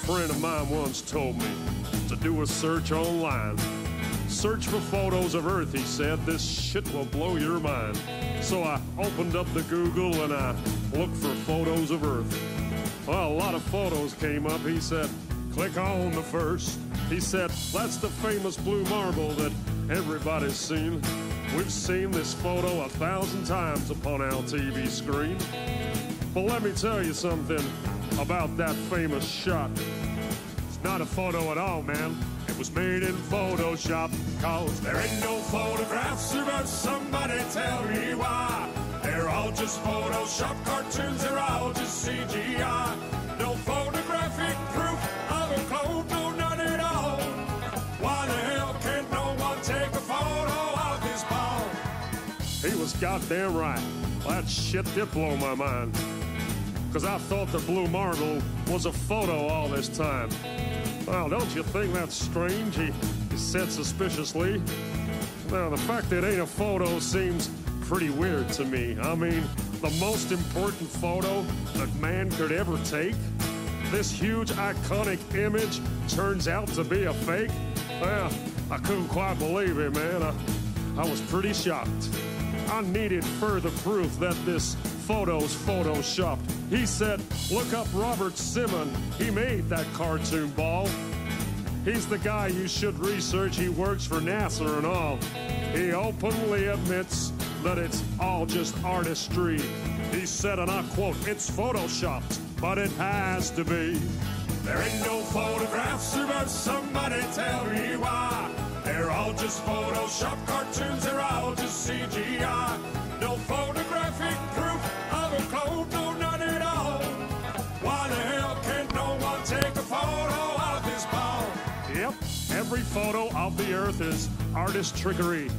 friend of mine once told me to do a search online. Search for photos of Earth, he said. This shit will blow your mind. So I opened up the Google and I looked for photos of Earth. Well, a lot of photos came up. He said, click on the first. He said, that's the famous blue marble that everybody's seen. We've seen this photo 1,000 times upon our TV screen. But let me tell you something about that famous shot. It's not a photo at all, man. It was made in Photoshop. Cause there ain't no photographs about somebody tell me why. They're all just Photoshop cartoons, they're all just CGI. No photographic proof of a clone, no none at all. Why the hell can't no one take a photo of this ball? He was goddamn right. That shit did blow my mind. Cause I thought the blue marble was a photo all this time. Well, don't you think that's strange? He said suspiciously. Now, the fact that it ain't a photo seems pretty weird to me. I mean, the most important photo that man could ever take? This huge, iconic image turns out to be a fake? Well, I couldn't quite believe it, man. I was pretty shocked. I needed further proof that this photo's photoshopped. He said, look up Robert Simon. He made that cartoon ball. He's the guy you should research. He works for NASA and all. He openly admits that it's all just artistry. He said, and I quote, it's photoshopped, but it has to be. There ain't no photographs about somebody tell me why. They're all just Photoshop cartoons, they're all just CGI. No photographic proof of a clone, no none at all. Why the hell can't no one take a photo of this ball? Yep, every photo of the Earth is artist trickery.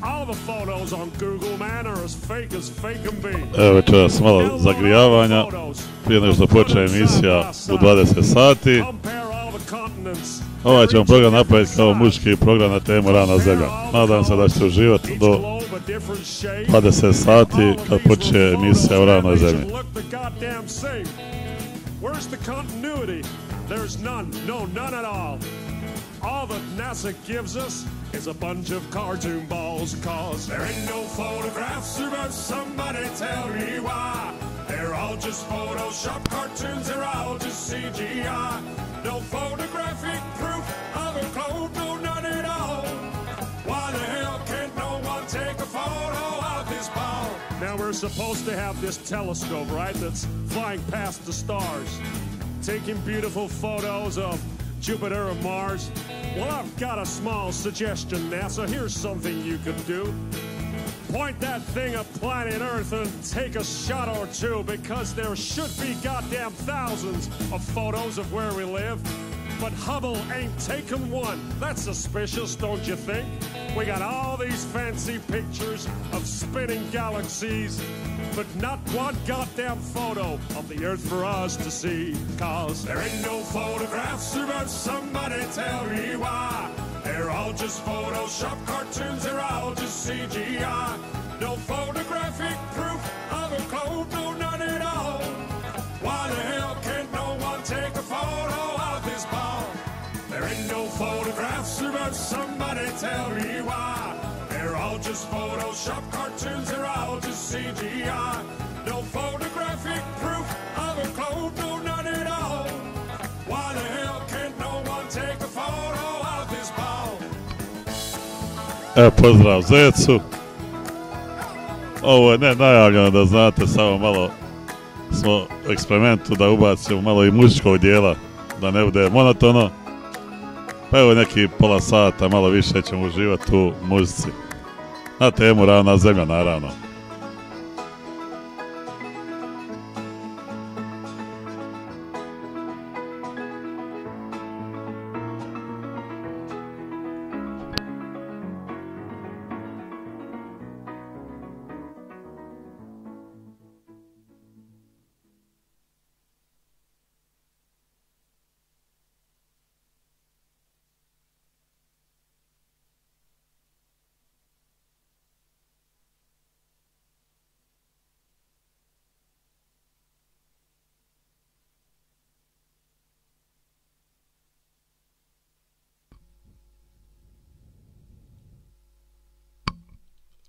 All the photos on Google, man, are as fake can be. Evo večeras malo zagrijavanja prije nego što počne emisija u 20 sati. Ovaj ćemo program napraviti kao muzički program na temu Ravna Zemlja. Nadam se da ćete uživati do 20 sati kad počne emisija o Ravnoj Zemlji. All that NASA gives us is a bunch of cartoon balls. Cause there ain't no photographs about somebody tell me why. They're all just Photoshop cartoons, they're all just CGI. No photographic proof of a clone, no none at all. Why the hell can't no one take a photo of this ball? Now we're supposed to have this telescope, right, that's flying past the stars, taking beautiful photos of Jupiter and Mars. Well, I've got a small suggestion, NASA. Here's something you could do. Point that thing at planet Earth and take a shot or two, because there should be goddamn thousands of photos of where we live. But Hubble ain't taken one. That's suspicious, don't you think? We got all these fancy pictures of spinning galaxies, but not one goddamn photo of the Earth for us to see. Cause there ain't no photographs about somebody tell me why. They're all just Photoshop cartoons, they're all just CGI. No photographic proof of a clone, no none at all. Why the hell can't no one take a photo of this ball? There ain't no photographs about somebody tell me why. They're all just Photoshop cartoons, they're all just CGI. No photographic proof of a clone, no none at all. Why the hell can't no one take a photo of this ball? Evo pozdrav Zecu. Ovo je ne najavljeno, da znate, samo malo smo u eksperimentu da ubacimo malo i muzičkog dijela, da ne bude monotono. Pa evo neki pola sata, malo više ćemo uživati u muzici. Na temu Ravna Zemlja, naravno.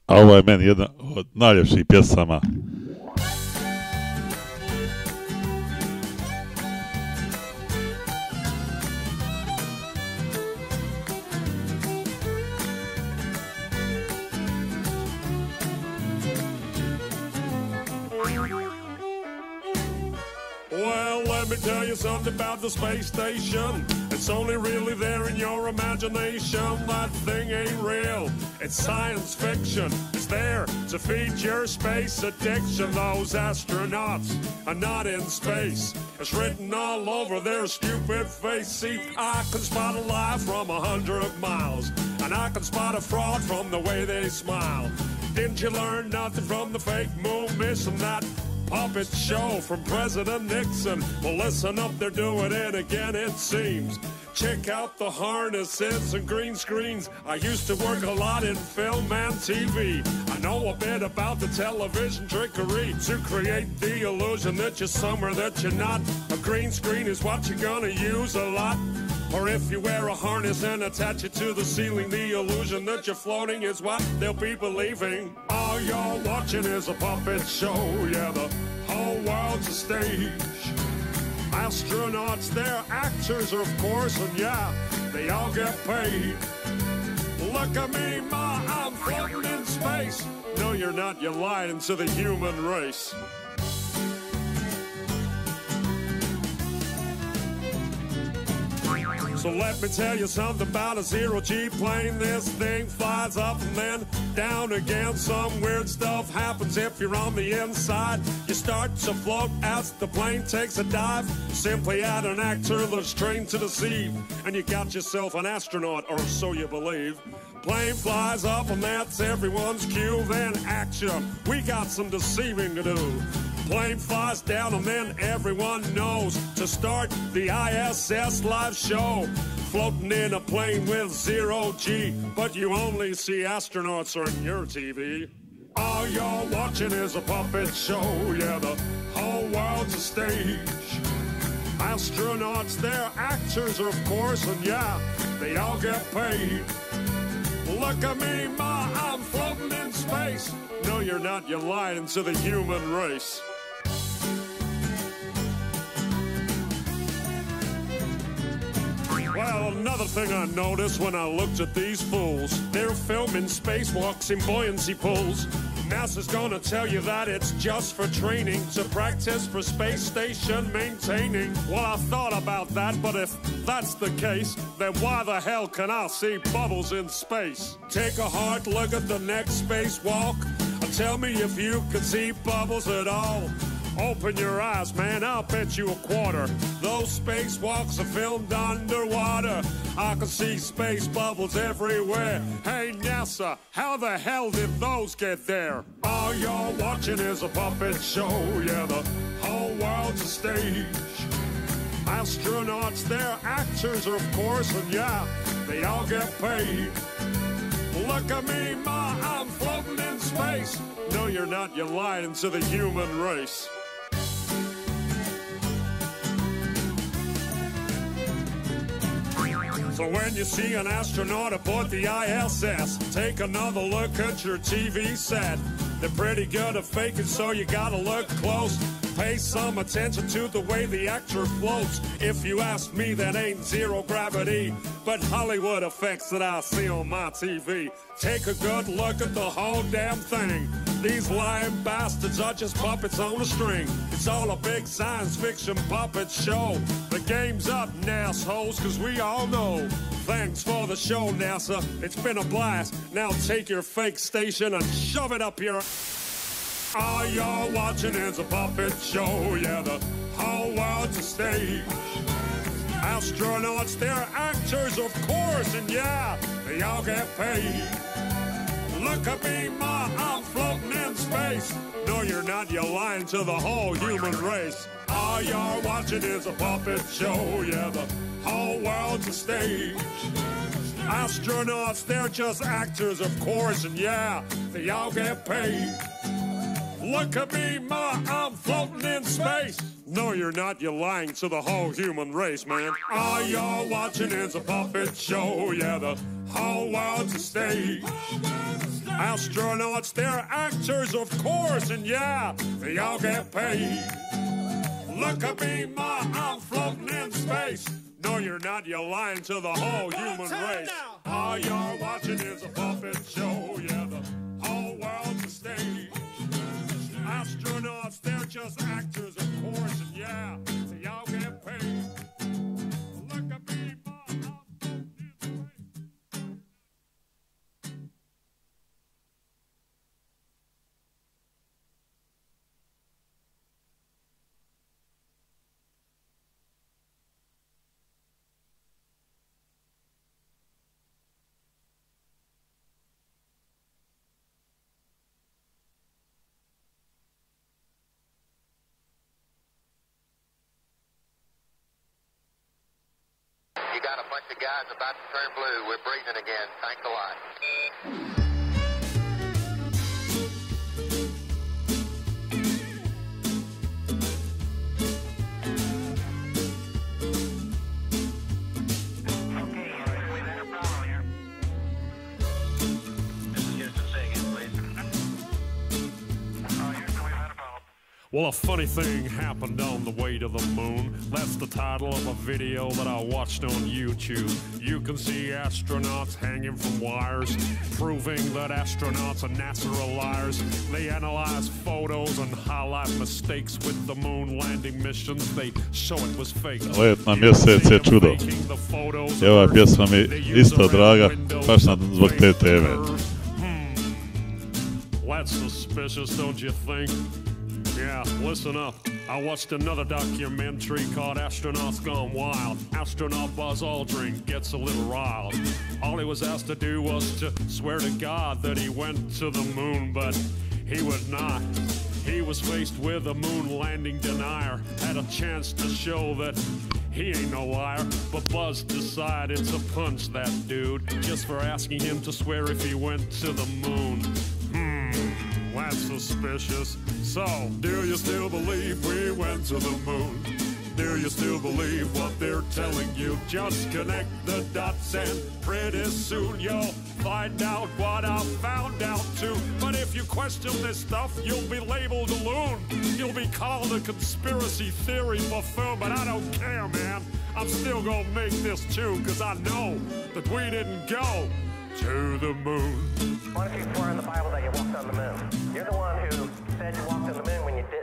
A ovo je meni jedna od najljepših pjesama. Let me tell you something about the space station. It's only really there in your imagination. That thing ain't real. It's science fiction. It's there to feed your space addiction. Those astronauts are not in space. It's written all over their stupid face. See, I can spot a lie from 100 miles. And I can spot a fraud from the way they smile. Didn't you learn nothing from the fake moon mission? That puppet show from President Nixon. Well, listen up, they're doing it again, it seems. Check out the harnesses and green screens. I used to work a lot in film and TV. I know a bit about the television trickery to create the illusion that you're somewhere that you're not. A green screen is what you're gonna use a lot. Or if you wear a harness and attach it to the ceiling, the illusion that you're floating is what they'll be believing. All you're watching is a puppet show, yeah, the whole world's a stage. Astronauts, they're actors, of course, and yeah, they all get paid. Look at me, ma, I'm floating in space. No, you're not, you're lying to the human race. So let me tell you something about a zero-G plane. This thing flies up and then down again. Some weird stuff happens if you're on the inside. You start to float as the plane takes a dive. Simply add an actor that's trained to deceive, and you got yourself an astronaut, or so you believe. Plane flies up and that's everyone's cue. Then action, we got some deceiving to do. Plane flies down and then everyone knows to start the ISS live show. Floating in a plane with zero-G, but you only see astronauts on your TV. All you're watching is a puppet show, yeah, the whole world's a stage. Astronauts, they're actors, of course, and yeah, they all get paid. Look at me, ma, I'm floating in space. No, you're not, you're lying to the human race. Well, another thing I noticed when I looked at these fools, they're filming spacewalks in buoyancy pools. NASA's gonna tell you that it's just for training, to practice for space station maintaining. Well, I thought about that, but if that's the case, then why the hell can I see bubbles in space? Take a hard look at the next spacewalk, and tell me if you can see bubbles at all. Open your eyes, man, I'll bet you a quarter. Those spacewalks are filmed underwater. I can see space bubbles everywhere. Hey, NASA, how the hell did those get there? All you're watching is a puppet show, yeah, the whole world's a stage. Astronauts, they're actors, of course, and yeah, they all get paid. Look at me, ma, I'm floating in space. No, you're not, you're lying to the human race. So when you see an astronaut aboard the ISS, take another look at your TV set. They're pretty good at faking, so you gotta look close. Pay some attention to the way the actor floats. If you ask me, that ain't zero gravity, but Hollywood effects that I see on my TV. Take a good look at the whole damn thing. These lying bastards are just puppets on a string. It's all a big science fiction puppet show. The game's up, assholes, cause we all know. Thanks for the show, NASA. It's been a blast. Now take your fake station and shove it up your... All you're watching is a puppet show, yeah, the whole world's a stage. Astronauts, they're actors, of course, and yeah, they all get paid. Look at me, ma, I'm floating in space. No, you're not, you're lying to the whole human race. All you're watching is a puppet show, yeah, the whole world's a stage. Astronauts, they're just actors, of course, and yeah, they all get paid. Look at me, ma, I'm floating in space. No, you're not, you're lying to the whole human race, man. All you're watching is a puppet show, yeah, the whole world's a stage. Astronauts, they're actors, of course, and yeah, they all get paid. Look at me, Ma, I'm floating in space. No, you're not, you're lying to the whole human race. All you're watching is a puppet show, yeah, the whole world's a stage. Astronauts, they're just actors, of course, and yeah, they all get paid. Look at me, Ma, I'm floating in space. You got a bunch of guys about to turn blue. We're breathing again. Thanks a lot. Well, a funny thing happened on the way to the moon. That's the title of a video that I watched on YouTube. You can see astronauts hanging from wires, proving that astronauts and NASA are liars. They analyze photos and highlight mistakes with the moon landing missions. They show it was fake. Let nam mjesec je čudo. I ova pjesma mi isto draga, baš zbog te teme. That's suspicious, don't you think? Yeah, listen up. I watched another documentary called Astronauts Gone Wild. Astronaut Buzz Aldrin gets a little riled. All he was asked to do was to swear to God that he went to the moon, but he would not. He was faced with a moon landing denier. Had a chance to show that he ain't no liar, but Buzz decided to punch that dude just for asking him to swear if he went to the moon. That's suspicious. So, do you still believe we went to the moon? Do you still believe what they're telling you? Just connect the dots and pretty soon you'll find out what I found out too. But if you question this stuff, you'll be labeled a loon. You'll be called a conspiracy theory buffoon, but I don't care, man. I'm still gonna make this tune, cause I know that we didn't go to the moon. Why don't you swear in the Bible that you walked on the moon? You're the one who said you walked on the moon when you didn't.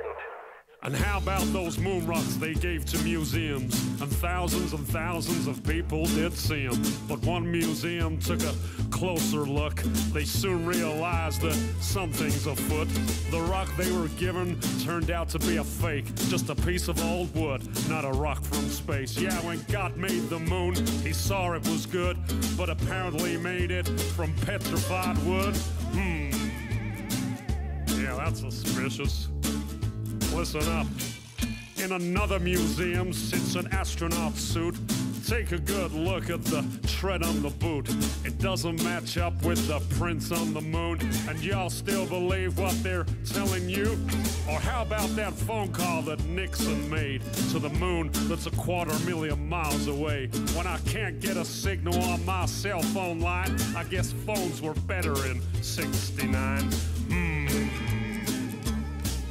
And how about those moon rocks they gave to museums? And thousands of people did see them. But one museum took a closer look. They soon realized that something's afoot. The rock they were given turned out to be a fake. Just a piece of old wood, not a rock from space. Yeah, when God made the moon, he saw it was good, but apparently made it from petrified wood. Yeah, that's suspicious. Listen up. In another museum sits an astronaut suit. Take a good look at the tread on the boot. It doesn't match up with the prints on the moon. And y'all still believe what they're telling you? Or how about that phone call that Nixon made to the moon that's 250,000 miles away? When I can't get a signal on my cell phone line, I guess phones were better in '69.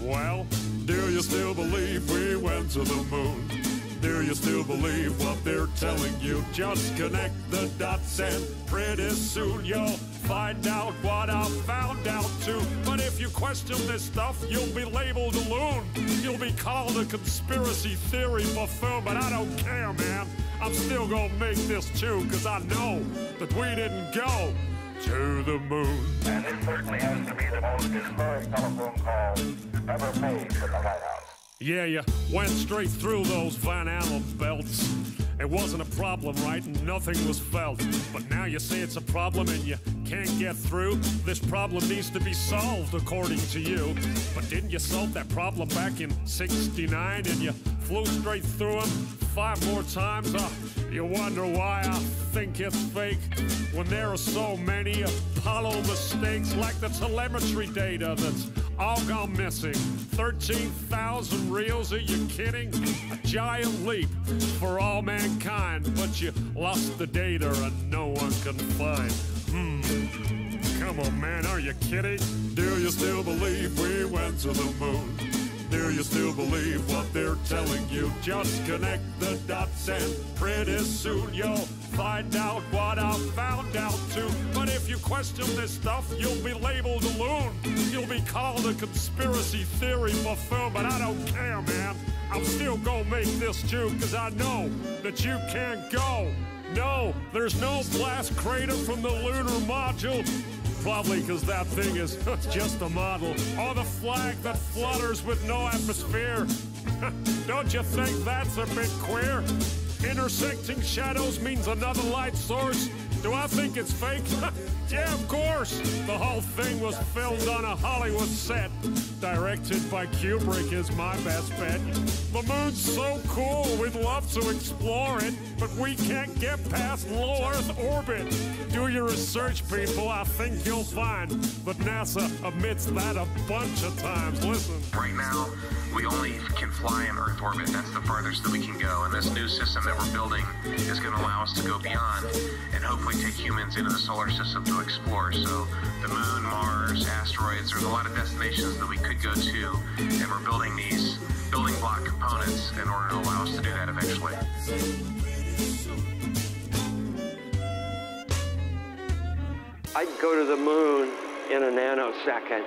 Well, do you still believe we went to the moon? Do you still believe what they're telling you? Just connect the dots and pretty soon you'll find out what I found out too. But if you question this stuff, you'll be labeled a loon. You'll be called a conspiracy theory buffoon, but I don't care, man. I'm still gonna make this tune, cause I know that we didn't go to the moon. And it certainly has to be the most historic telephone call ever made to the White House. Yeah, you went straight through those Van Allen belts. It wasn't a problem, right? Nothing was felt. But now you say it's a problem and you can't get through. This problem needs to be solved, according to you. But didn't you solve that problem back in '69 and you flew straight through them 5 more times? You wonder why I think it's fake when there are so many Apollo mistakes, like the telemetry data that's all gone missing. 13,000 reels, are you kidding? A giant leap for all mankind, but you lost the data and no one can find. come on, man, are you kidding? Do you still believe we went to the moon? Do you still believe what they're telling you? Just connect the dots and pretty soon you'll find out what I found out too. But if you question this stuff, you'll be labeled a loon. You'll be called a conspiracy theory buffoon, but I don't care, man. I'm still gonna make this joke, cause I know that you can't go. No, there's no blast crater from the lunar module. Probably because that thing is just a model. Or the flag that flutters with no atmosphere. Don't you think that's a bit queer? Intersecting shadows means another light source. Do I think it's fake? Yeah, of course. The whole thing was filmed on a Hollywood set. Directed by Kubrick is my best bet. The moon's so cool, we'd love to explore it, but we can't get past low Earth orbit. Do your research, people, I think you'll find. But NASA admits that a bunch of times. Listen. Right now, we only can fly in Earth orbit. That's the farthest that we can go. And this new system that we're building is going to allow us to go beyond and hopefully take humans into the solar system to explore. So the moon, Mars, asteroids, there's a lot of destinations that we could go to, and we're building these building block components in order to allow us to do that eventually. I'd go to the moon in a nanosecond.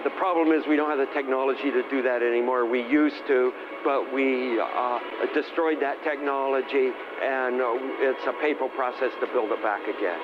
The problem is we don't have the technology to do that anymore. We used to, but we destroyed that technology, and it's a painful process to build it back again.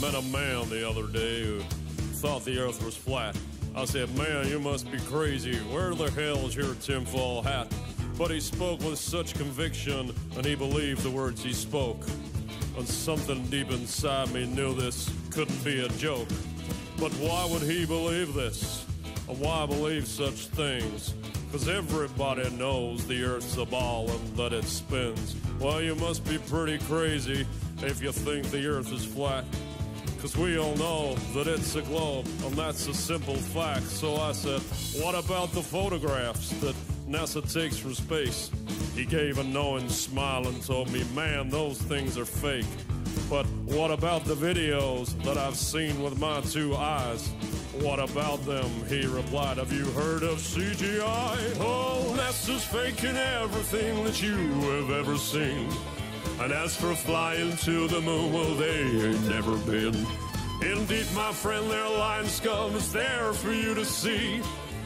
Met a man the other day who thought the earth was flat. I said, man, you must be crazy. Where the hell's your tinfoil hat? But he spoke with such conviction, and he believed the words he spoke. And something deep inside me knew this couldn't be a joke. But why would he believe this? And why believe such things? 'Cause everybody knows the earth's a ball and that it spins. Well, you must be pretty crazy if you think the earth is flat. 'Cause we all know that it's a globe, and that's a simple fact. So I said, what about the photographs that NASA takes from space? He gave a knowing smile and told me, man, those things are fake. But what about the videos that I've seen with my two eyes? What about them? He replied, have you heard of CGI? Oh, NASA's faking everything that you have ever seen. And as for flying to the moon, well, they ain't never been. Indeed, my friend, their lying scum is there for you to see.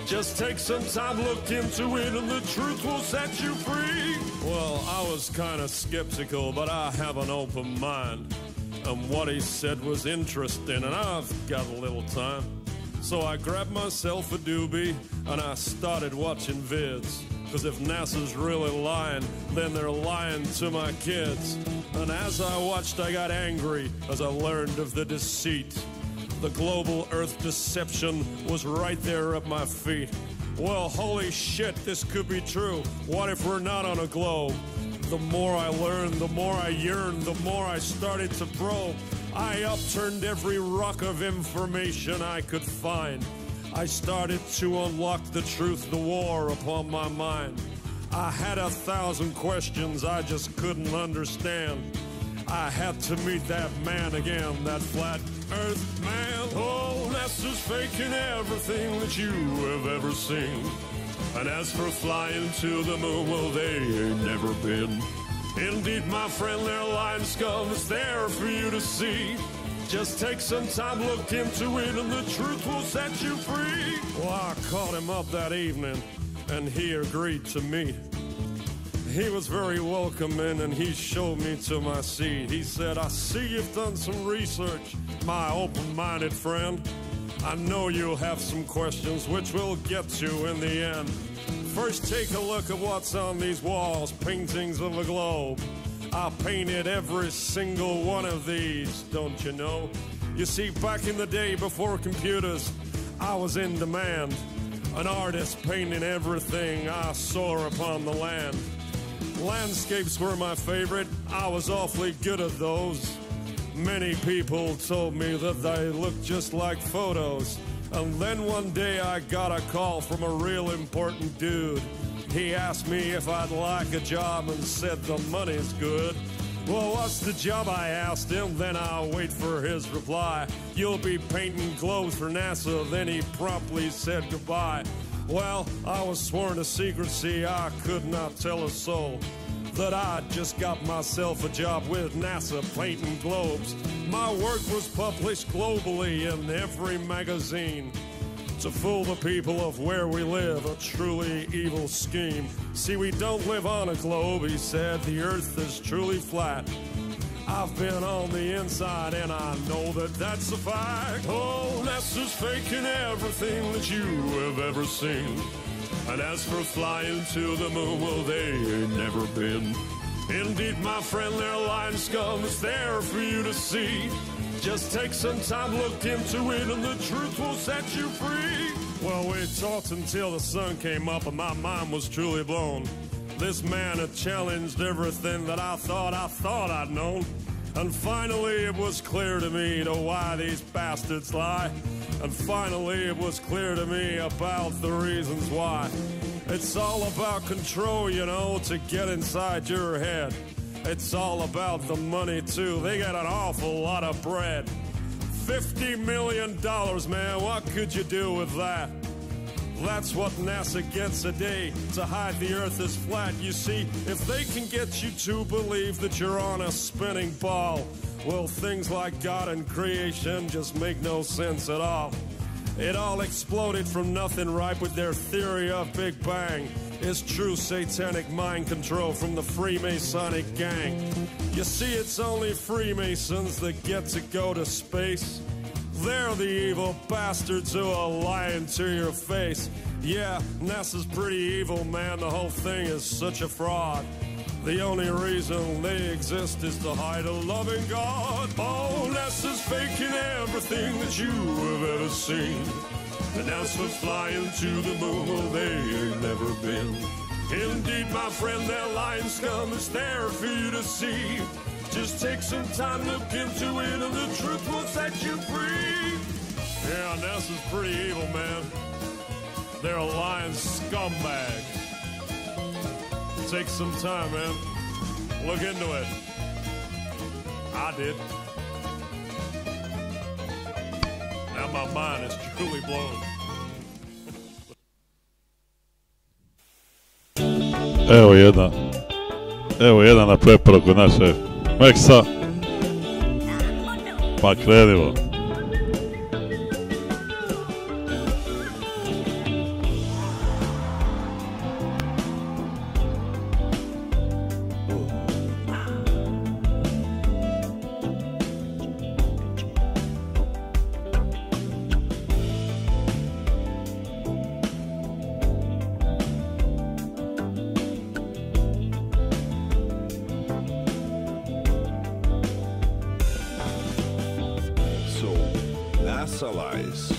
Just take some time, look into it, and the truth will set you free. Well, I was kind of skeptical, but I have an open mind. And what he said was interesting, and I've got a little time. So I grabbed myself a doobie, and I started watching vids. 'Cause if NASA's really lying, then they're lying to my kids. And as I watched, I got angry as I learned of the deceit. The global Earth deception was right there at my feet. Well, holy shit, this could be true. What if we're not on a globe? The more I learned, the more I yearned, the more I started to probe. I upturned every rock of information I could find. I started to unlock the truth, the war upon my mind. I had 1,000 questions I just couldn't understand. I had to meet that man again, that flat earth man. Oh, NASA's faking everything that you have ever seen. And as for flying to the moon, well, they ain't never been. Indeed, my friend, their lying scum is there for you to see. Just take some time, look into it, and the truth will set you free. Well, I called him up that evening, and he agreed to meet. He was very welcoming, and he showed me to my seat. He said, I see you've done some research, my open-minded friend. I know you'll have some questions, which we'll get to in the end. First, take a look at what's on these walls, paintings of a globe. I painted every single one of these, don't you know? You see, back in the day before computers, I was in demand. An artist painting everything I saw upon the land. Landscapes were my favorite, I was awfully good at those. Many people told me that they looked just like photos. And then one day I got a call from a real important dude. He asked me if I'd like a job and said the money's good. Well, what's the job, I asked him, then I'll wait for his reply. You'll be painting globes for NASA, then he promptly said goodbye. Well, I was sworn to secrecy, I could not tell a soul that I just got myself a job with NASA painting globes. My work was published globally in every magazine to fool the people of where we live, a truly evil scheme. See, we don't live on a globe, he said, the earth is truly flat. I've been on the inside and I know that that's a fact. Oh, NASA's faking everything that you have ever seen. And as for flying to the moon, well, they ain't never been. Indeed, my friend, their lying scum is there for you to see. Just take some time, look into it, and the truth will set you free. Well, we talked until the sun came up and my mind was truly blown. This man had challenged everything that I thought I'd known. And finally it was clear to me to why these bastards lie. And finally it was clear to me about the reasons why. It's all about control, you know, to get inside your head. It's all about the money too, they got an awful lot of bread. $50 million, man, what could you do with that? That's what NASA gets a day, to hide the earth is flat. You see, if they can get you to believe that you're on a spinning ball, well, things like God and creation just make no sense at all. It all exploded from nothing, right, with their theory of Big Bang. It's true satanic mind control from the Freemasonic gang. You see, it's only Freemasons that get to go to space. They're the evil bastards who are lying to your face. Yeah, NASA's pretty evil, man, the whole thing is such a fraud. The only reason they exist is to hide a loving God. Oh, NASA's faking everything that you have ever seen. And as for flying to the moon, well, they ain't never been. Indeed, my friend, their lying scum is there for you to see. Just take some time, look into it, and the truth will set you free. Yeah, NASA's pretty evil, man. They're a lying scumbag. Take some time, man. Look into it. I did. Now my mind is truly blown. Evo jedna na preporuku naše Meksa, pa krenimo. NASA lies,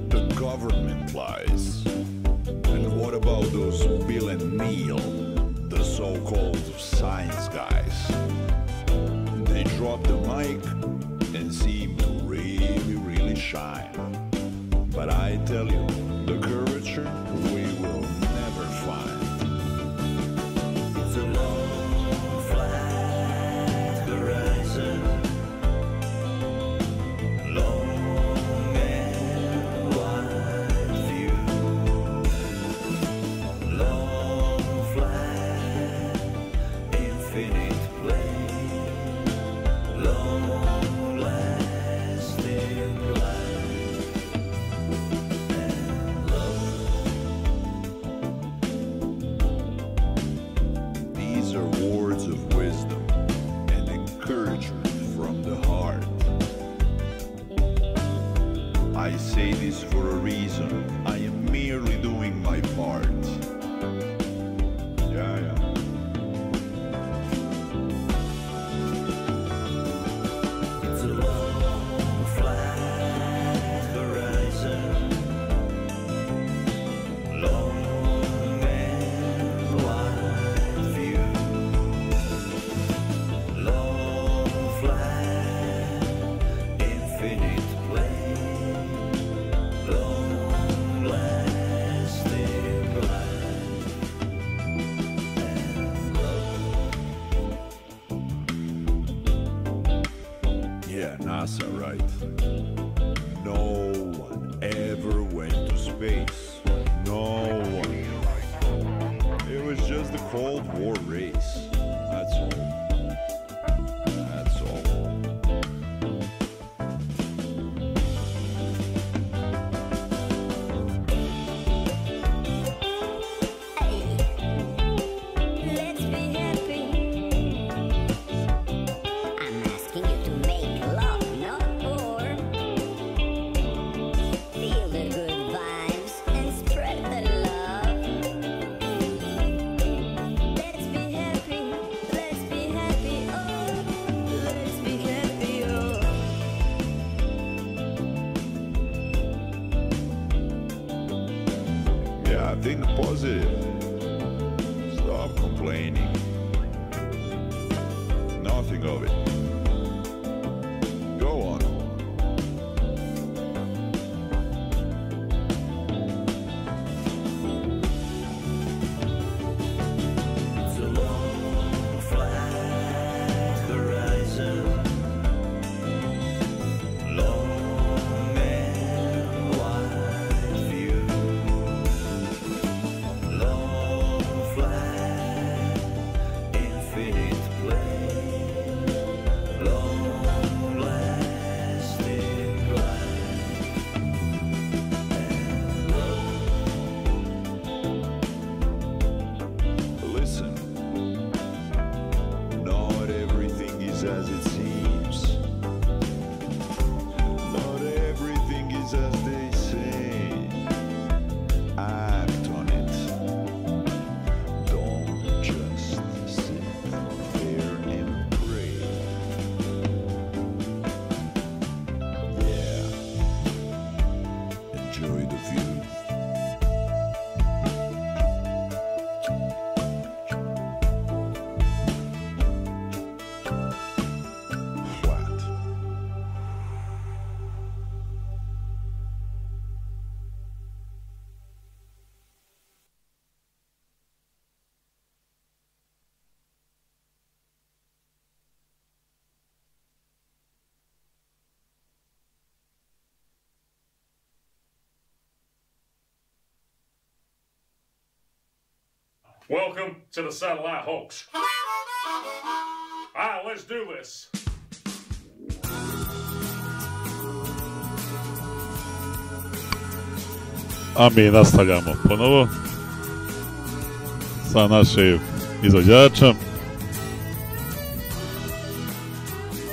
the government lies, and what about those Bill and Neil, the so-called science guys? They drop the mic and seem to really shine. But I tell you, the curvature we will never find. It's a long, flat horizon, long and wide view, long, flat, infinite plane, long, lasting life and love. These are words of wisdom and encouragement from the heart. I say this for a reason. I am merely doing my part. NASA, right? No one ever went to space. No one. It was just the Cold War race. That's all. That's all. Think positive. Stop complaining. Nothing of it. Go on. It's a long, flat horizon. Long and wide view. As it seems, not everything is as they say. Act on it. Don't just sit there and pray. Yeah, enjoy the view. Welcome to the satellite hoax. All right, let's do this. A mi nastavljamo ponovo sa našim izvođačem.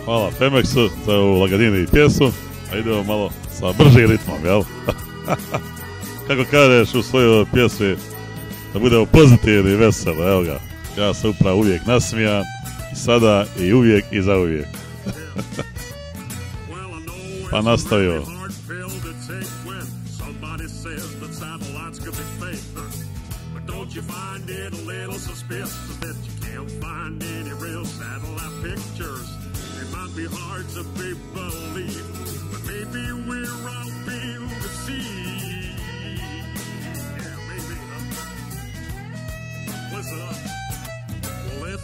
Hvala Femexu za ovu lagadini pjesu, a idemo malo sa bržim ritmom, jel? Kako kažeš u svojoj pjesmi, da budemo pozitivni i veseli, evo ga. Ja sam upravo uvijek nasmijan, sada i uvijek i zauvijek. Pa nastavio.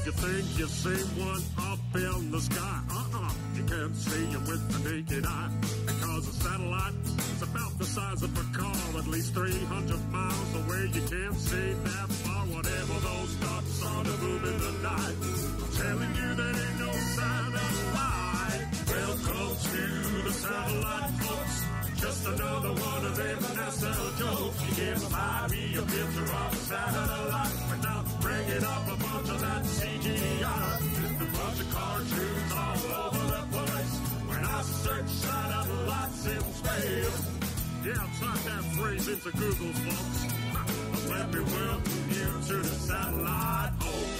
You think you've seen one up in the sky? You can't see him with the naked eye, because a satellite is about the size of a car, at least 300 miles away. You can't see that far, whatever those stars are to move in the night. I'm telling you, there ain't no satellite. Welcome to the satellite, folks. Just another one of them NASA jokes. You can't buy me a picture of a satellite without bringing up a bunch of that CGI. Just a bunch of cartoons all over the place. When I search satellites in space, yeah, type that phrase into Google, folks. Let me welcome you to the satellite hoax.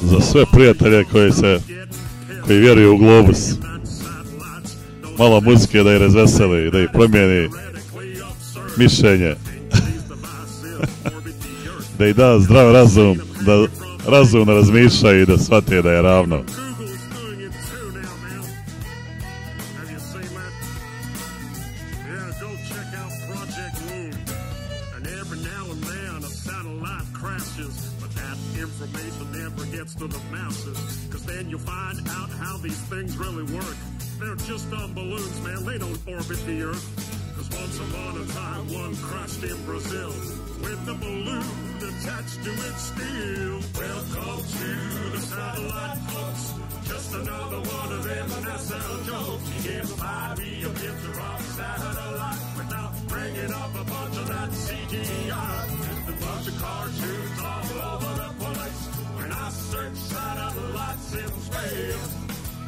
Za sve prijatelje koji vjeruju u globus, malo muzike da ih razveseli, da ih promijeni mišljenje, da ih da zdrav razum, da razumno razmišljaju i da shvate da je ravno. facts to the masses, cause then you'll find out how these things really work. They're just on balloons, man, they don't orbit the Earth. Cause once upon a time, one crashed in Brazil with the balloon attached to its steel. Welcome to the satellite, folks. Just another one of them NASA jokes. You give 5E a picture of a satellite without bringing up a bunch of that CGI. Just a bunch of cartoons all over the place. When I search satellites in space.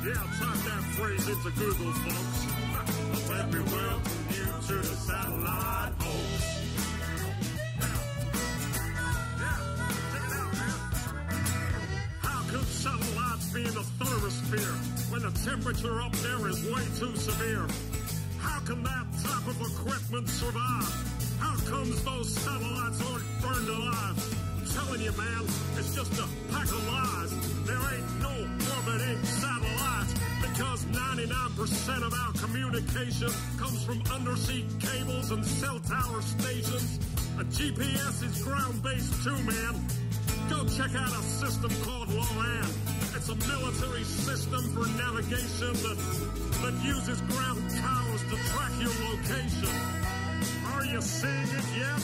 Yeah, type that phrase into Google, folks. Let me welcome you to the satellite, folks. Could satellites be in the thermosphere when the temperature up there is way too severe? How can that type of equipment survive? How comes those satellites aren't burned alive? I'm telling you, man, it's just a pack of lies. There ain't no orbiting satellites because 99% of our communication comes from undersea cables and cell tower stations. A GPS is ground-based too, man. Go check out a system called LORAN. It's a military system for navigation that uses ground towers to track your location. Are you seeing it yet?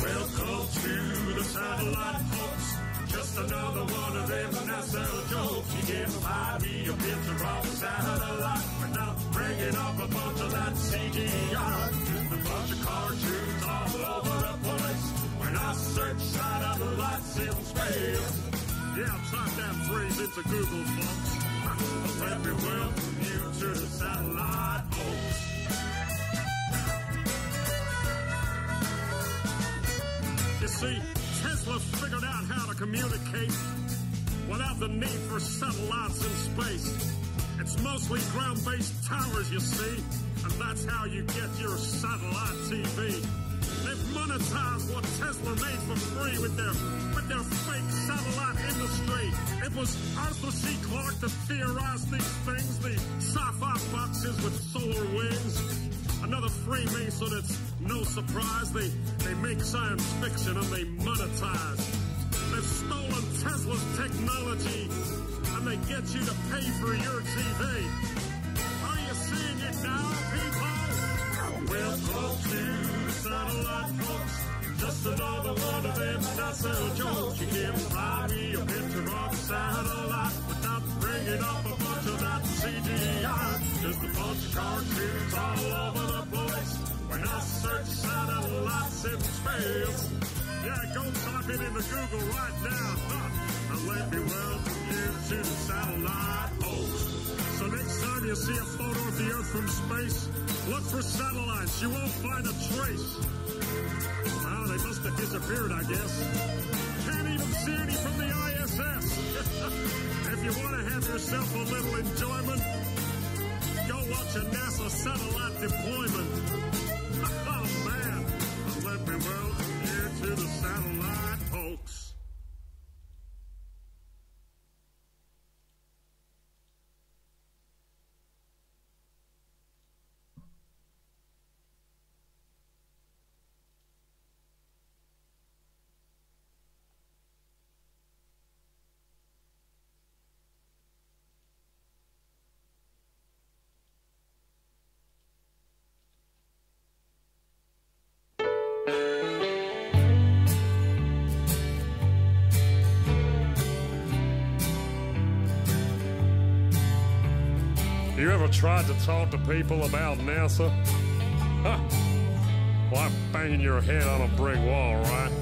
Welcome to the satellite, folks. Just another one of them NASA jokes. You give 5E a picture of a satellite without bringing up a bunch of that CGI. Just a bunch of cartoons all over the place. When I search satellites in space. Yeah, type that phrase into Google, folks. Let me welcome you to the satellite, folks. You see, Tesla figured out how to communicate without the need for satellites in space. It's mostly ground-based towers, you see, and that's how you get your satellite TV. They've monetized what Tesla made for free with their fake satellite industry. It was Arthur C. Clarke that theorized these things, the sci-fi boxes with solar wings. Another Freemason, it's no surprise. They make science fiction and they monetize. They've stolen Tesla's technology and they get you to pay for your TV. Are you seeing it now, people? Welcome to the satellite, folks. Just another one of them NASA jokes. You give 5E a picture of a satellite without bringing up a bunch of that CGI. Just a bunch of cartoons all over the place. When I search satellites in space. Yeah, go type it into Google right now. And let me welcome you to the satellite, folks. So next time you see a photo of the Earth from space, look for satellites. You won't find a trace. Well, they must have disappeared, I guess. Can't even see any from the ISS. If you want to have yourself a little enjoyment, go watch a NASA satellite deployment. Oh, man. Well, let me welcome you to the satellite, folks. You ever tried to talk to people about NASA? Huh. Like banging your head on a brick wall, right?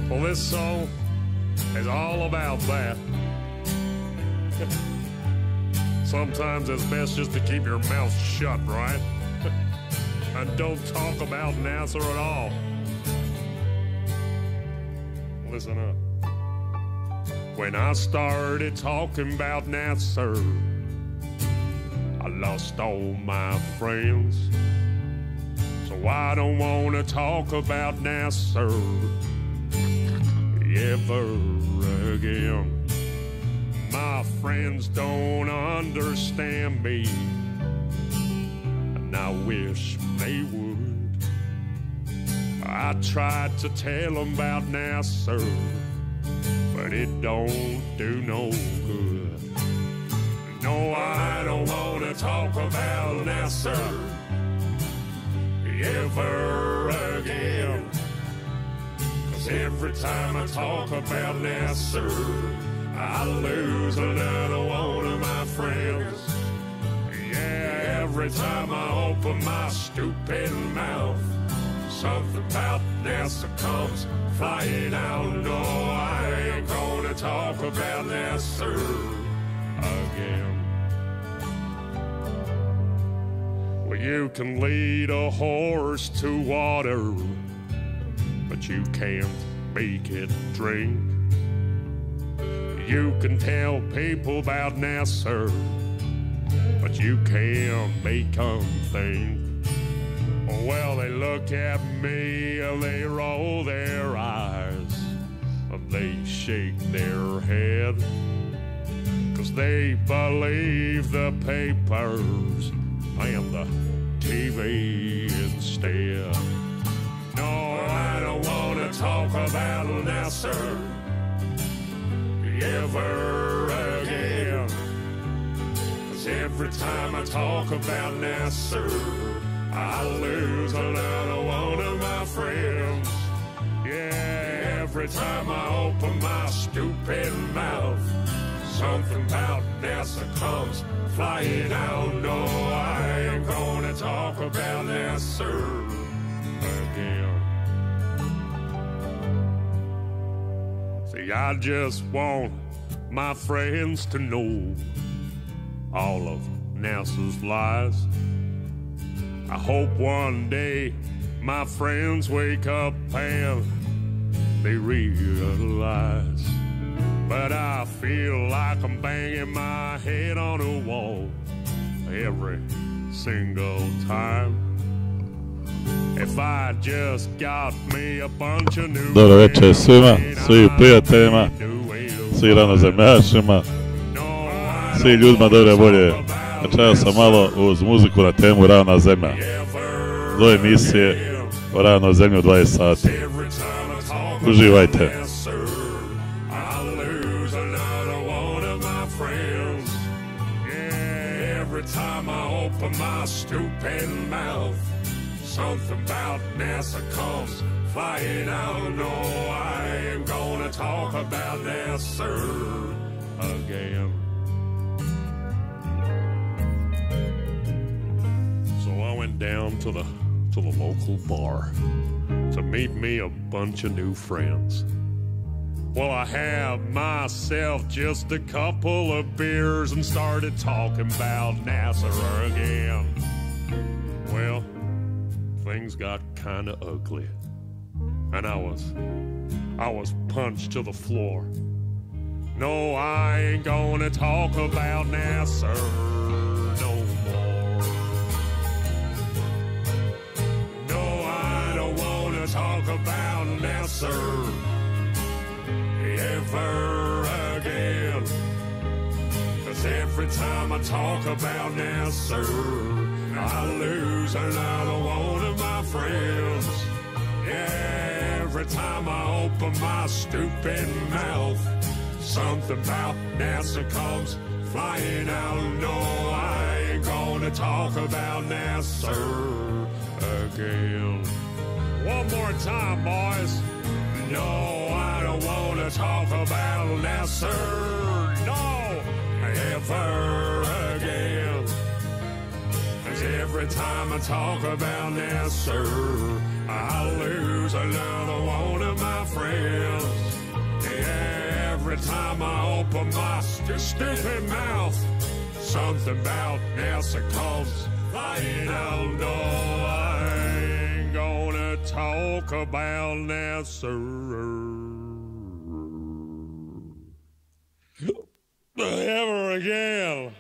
Well, this song is all about that. Sometimes it's best just to keep your mouth shut, right? And don't talk about NASA at all. Listen up. When I started talking about NASA, I lost all my friends. So I don't want to talk about NASA ever again. My friends don't understand me, and I wish they would. I tried to tell them about NASA, but but it don't do no good. No, I don't want to talk about Nasser ever again. 'Cause every time I talk about Nasser, I lose another one of my friends. Yeah, every time I open my stupid mouth, something about Nasser comes flying out. No, I ain't gonna talk about Nasser again. Well, you can lead a horse to water, but you can't make it drink. You can tell people about Nasser, but you can't make them think. Well, they look at me and they roll their eyes and they shake their head, 'cause they believe the papers and the TV instead. No, I don't want to talk about Nasser ever again. 'Cause every time I talk about Nasser, I lose another one of my friends. Yeah, every time I open my stupid mouth, something about Nasser comes flying out. No, I ain't gonna talk about Nasser again. See, I just want my friends to know all of Nasser's lies. I hope one day my friends wake up and they realize. But I feel like I'm banging my head on a wall every single time. If I just got me a bunch of new Dobro večer svima, svim prijateljima, svim ravnozemljašima, svim ljudima dobre volje. Večera sam malo uz muziku na temu Ravna Zemlja. Do emisije o Ravnoj Zemlji u 20 sati. Uživajte. Something about Nasser comes flying out. No, I ain't gonna talk about Nasser again. So I went down to the local bar to meet me a bunch of new friends. Well, I had myself just a couple of beers and started talking about Nasser again. Well, things got kind of ugly, and I was punched to the floor. No, I ain't gonna talk about Nasser no more. No, I don't wanna talk about Nasser ever again. 'Cause every time I talk about Nasser, I lose another one of my friends. Yeah, every time I open my stupid mouth, something about Nasser comes flying out. No, I ain't gonna talk about Nasser again. One more time, boys. No, I don't wanna talk about Nasser, no, ever again. Every time I talk about Nasser, I lose another one of my friends. Yeah, every time I open my stupid mouth, something about Nasser comes flying out. No, I ain't gonna talk about Nasser ever again.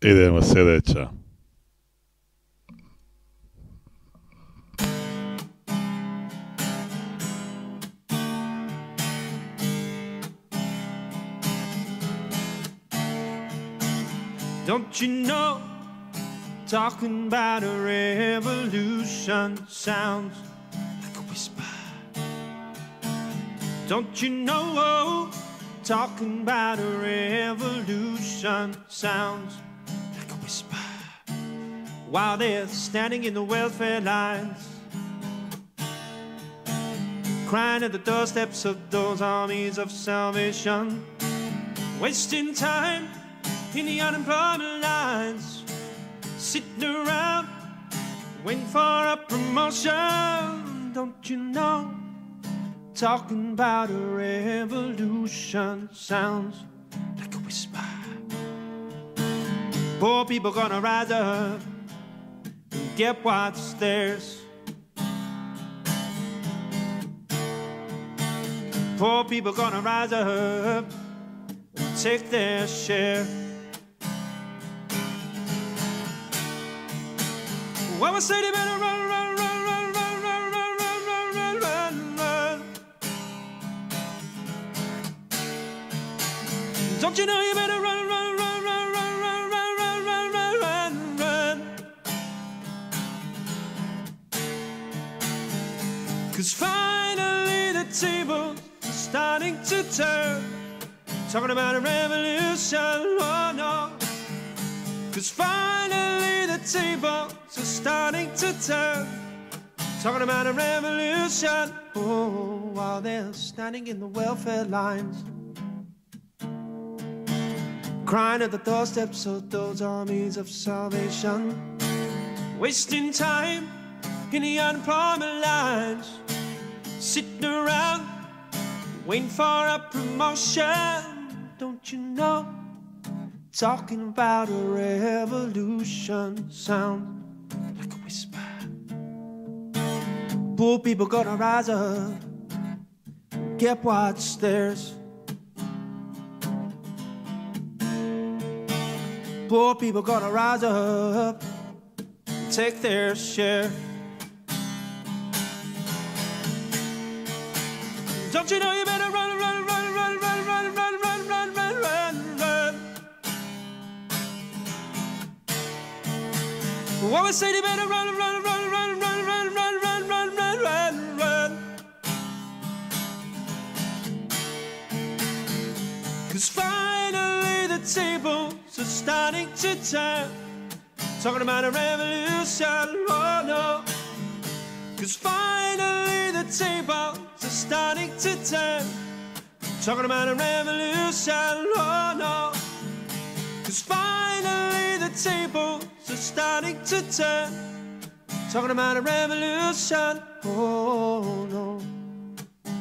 Idemo sljedeća. Don't you know, talking about a revolution sounds like a whisper. Don't you know, talking about a revolution sounds like a whisper. While they're standing in the welfare lines, crying at the doorsteps of those armies of salvation, wasting time in the unemployment lines, sitting around waiting for a promotion. Don't you know, talking about a revolution sounds like a whisper. Poor people gonna rise up and get what's theirs. Poor people gonna rise up and take their share. Well, I say they better run, run, run, run, run, run, run, run, run, run, run, run. Don't you know you better run, run, run, run, run, run, run, run, run, run, run, run. 'Cause finally the tables are starting to turn. Talking about a revolution, oh no. 'Cause finally the tables are starting to turn. Talking about a revolution, oh, while they're standing in the welfare lines, crying at the doorsteps of those armies of salvation, wasting time in the unemployment lines, sitting around waiting for a promotion. Don't you know, talking about a revolution sounds like a whisper. Poor people gonna rise up, get what's theirs. Poor people gonna rise up, take their share. Don't you know you better run, run, run, run, run, run, run, run, run, run, run, run. Well, I say they better run, run, run, run, run, run, run, run, run, run, run, run. 'Cause finally the tables are starting to turn. Talking about a revolution, oh no. 'Cause finally the tables are starting to turn. Talking about a revolution, oh no. 'Cause finally the tables are starting to turn. Talking about a revolution, oh no.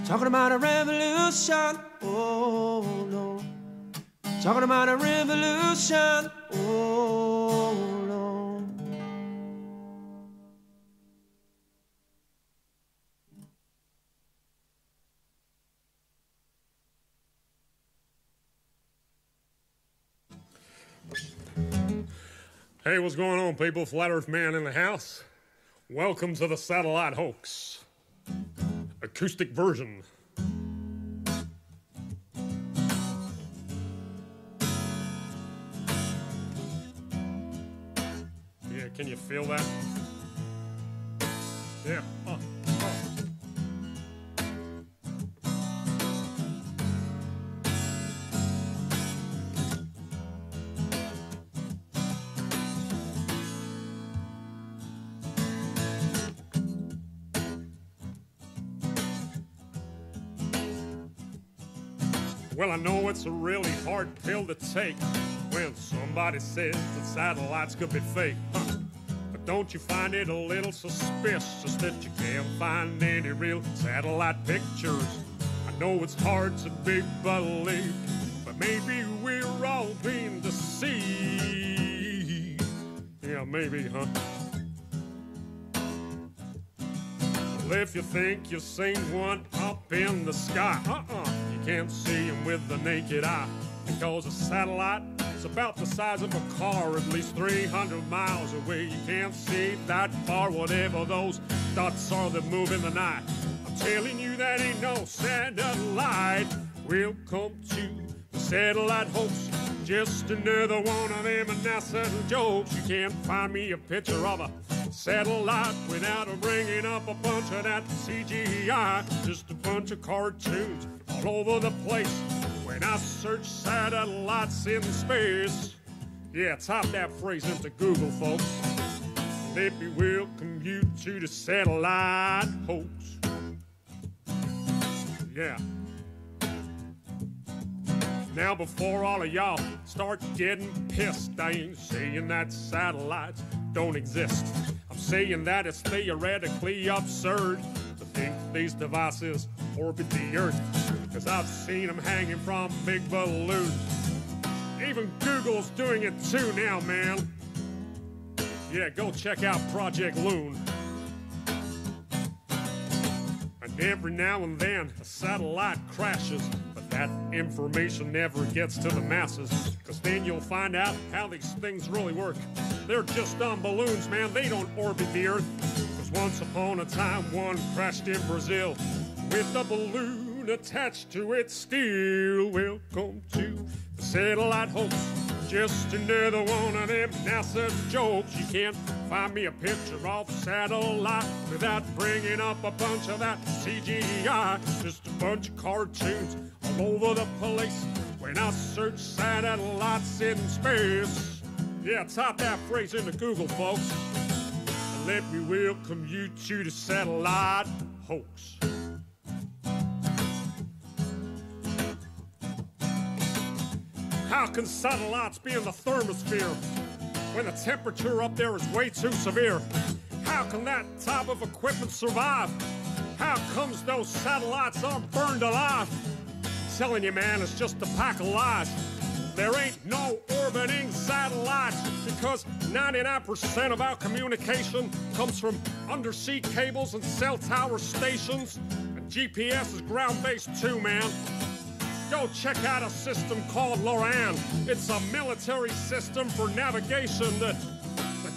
Talking about a revolution, oh no. Talking about a revolution, oh no. Hey, what's going on, people? Flat Earth Man in the house. Welcome to the Satellite Hoax acoustic version. Yeah, can you feel that? Yeah. Well, I know it's a really hard pill to take when somebody says that satellites could be fake. But don't you find it a little suspicious that you can't find any real satellite pictures? I know it's hard to be believed, but maybe we're all being deceived. Yeah, maybe, huh? Well, if you think you've seen one up in the sky, you can't see him with the naked eye, because a satellite is about the size of a car, at least 300 miles away. You can't see that far, whatever those dots are that move in the night. I'm telling you that ain't no satellite. Welcome to the Satellite Hoax, Just another one of them NASA jokes. You can't find me a picture of a satellite without bringing up a bunch of that CGI. Just a bunch of cartoons all over the place when I search satellites in space. Yeah, type that phrase into Google, folks. Let me welcome you to the satellite hoax. Yeah. Now before all of y'all start getting pissed, I ain't saying that satellites don't exist. I'm saying that it's theoretically absurd to think these devices orbit the Earth, because I've seen them hanging from big balloons. Even Google's doing it too now, man. Yeah, go check out Project Loon. And every now and then a satellite crashes, but that information never gets to the masses, because then you'll find out how these things really work. They're just on balloons, man. They don't orbit the Earth. Because once upon a time, one crashed in Brazil with a balloon attached to it still. Welcome to the satellite hoax. Just another one of them NASA jokes. You can't find me a picture of satellite without bringing up a bunch of that CGI. Just a bunch of cartoons all over the place when I search satellites in space. Yeah, type that phrase into Google, folks. And let me welcome you to the satellite hoax. How can satellites be in the thermosphere when the temperature up there is way too severe? How can that type of equipment survive? How comes those satellites aren't burned alive? I'm telling you, man, it's just a pack of lies. There ain't no orbiting satellites, because 99% of our communication comes from undersea cables and cell tower stations. And GPS is ground-based too, man. Go check out a system called LORAN. It's a military system for navigation that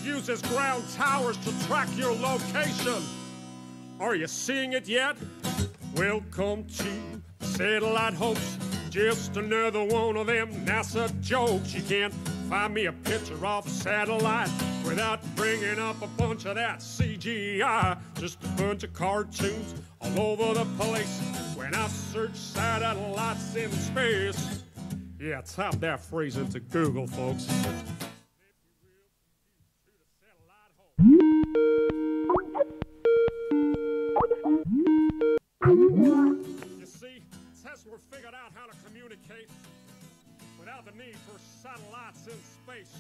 uses ground towers to track your location. Are you seeing it yet? Welcome to Satellite Hoax. Just another one of them NASA jokes. You can't find me a picture of a satellite without bringing up a bunch of that CGI. Just a bunch of cartoons all over the place when I search satellites in space. Yeah, type that phrase into Google, folks. You see, Tesla figured out how to communicate without the need for satellites in space.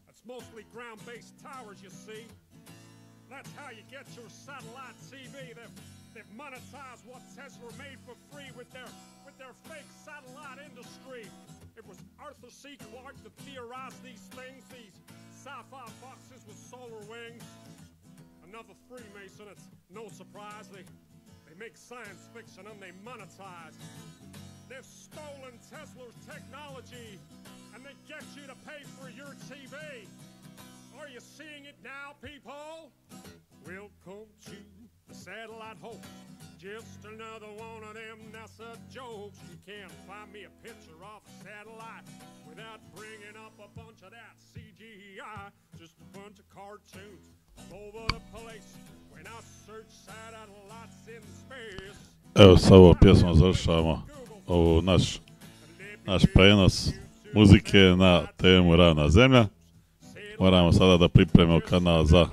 It's mostly ground-based towers, you see. That's how you get your satellite TV. They've monetized what Tesla made for free with their fake satellite industry. It was Arthur C. Clarke that theorized these things, these sci-fi boxes with solar wings. Another Freemason. It's no surprise they make science fiction and they monetize. They've stolen Tesla's technology and they get you to pay for your TV. Are you seeing it now, people? Welcome to the satellite hoax. Just another one of them NASA jokes. You can't find me a picture of a satellite without bringing up a bunch of that CGI. Just a bunch of cartoons all over the place when I search satellites in space. Evo, sa ovom pjesmom završavamo ovu naš prenos muzike na temu Ravna Zemlja. Moramo sada da pripremimo kanal za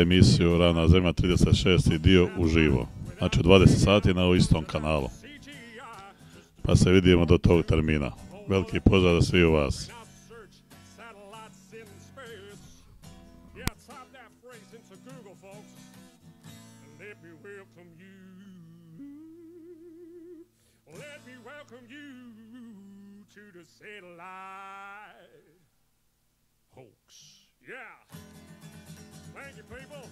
emisiju Ravna Zemlja 36. dio uživo. Znači u 20 sati na istom kanalu. Pa se vidimo do tog termina. Veliki pozdrav za svi u vas. Satellite hoax. Yeah. Thank you, people.